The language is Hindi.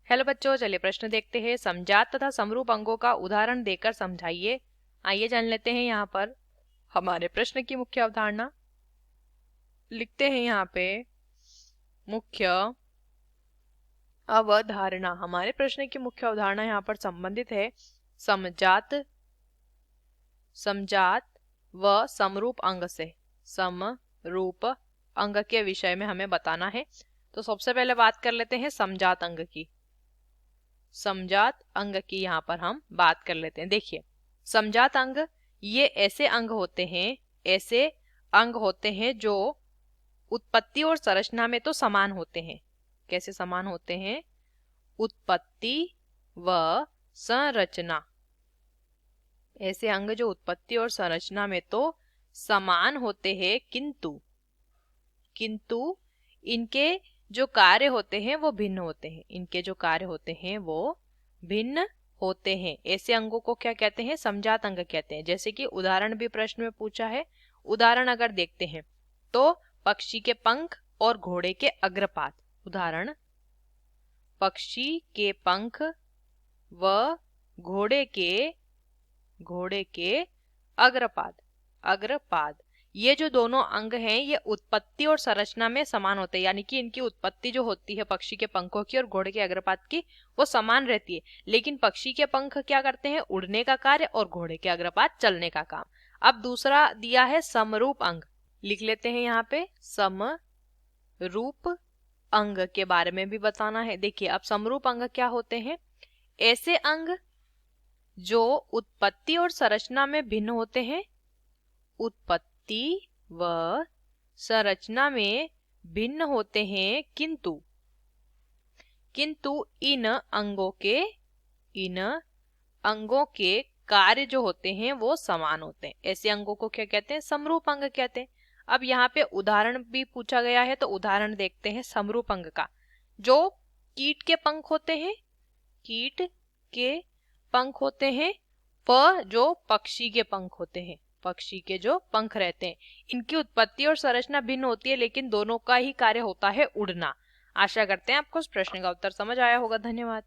हेलो बच्चों, चलिए प्रश्न देखते हैं। समजात तथा समरूप अंगों का उदाहरण देकर समझाइए। आइए जान लेते हैं यहाँ पर हमारे प्रश्न की मुख्य अवधारणा। लिखते हैं यहाँ पे मुख्य अवधारणा। हमारे प्रश्न की मुख्य अवधारणा यहाँ पर संबंधित है समजात व समरूप अंग से। समरूप अंग के विषय में हमें बताना है। तो सबसे पहले बात कर लेते हैं समजात अंग की। समजात अंग की यहाँ पर हम बात कर लेते हैं। देखिए, समजात अंग ये ऐसे अंग होते हैं जो उत्पत्ति और संरचना में तो समान होते हैं। कैसे समान होते हैं? उत्पत्ति व संरचना। ऐसे अंग जो उत्पत्ति और संरचना में तो समान होते हैं, किंतु इनके जो कार्य होते हैं वो भिन्न होते हैं। इनके जो कार्य होते हैं वो भिन्न होते हैं। ऐसे अंगों को क्या कहते हैं? समजात अंग कहते हैं। जैसे कि उदाहरण भी प्रश्न में पूछा है। उदाहरण अगर देखते हैं तो पक्षी के पंख और घोड़े के अग्रपाद। उदाहरण, पक्षी के पंख व घोड़े के अग्रपाद। ये जो दोनों अंग हैं ये उत्पत्ति और संरचना में समान होते हैं। यानी कि इनकी उत्पत्ति जो होती है पक्षी के पंखों की और घोड़े के अग्रपाद की, वो समान रहती है। लेकिन पक्षी के पंख क्या करते हैं? उड़ने का कार्य, और घोड़े के अग्रपाद चलने का काम। अब दूसरा दिया है समरूप अंग। लिख लेते हैं यहाँ पे समरूप अंग के बारे में भी बताना है। देखिए, अब समरूप अंग क्या होते हैं? ऐसे अंग जो उत्पत्ति और संरचना में भिन्न होते हैं। उत्पत्ति व संरचना में भिन्न होते हैं, किंतु इन अंगों के कार्य जो होते हैं वो समान होते हैं। ऐसे अंगों को क्या कहते हैं? समरूप अंग कहते हैं। अब यहाँ पे उदाहरण भी पूछा गया है, तो उदाहरण देखते हैं समरूप अंग का। जो कीट के पंख होते हैं, व जो पक्षी के पंख होते हैं, पक्षी के जो पंख रहते हैं, इनकी उत्पत्ति और संरचना भिन्न होती है, लेकिन दोनों का ही कार्य होता है उड़ना। आशा करते हैं आपको इस प्रश्न का उत्तर समझ आया होगा। धन्यवाद।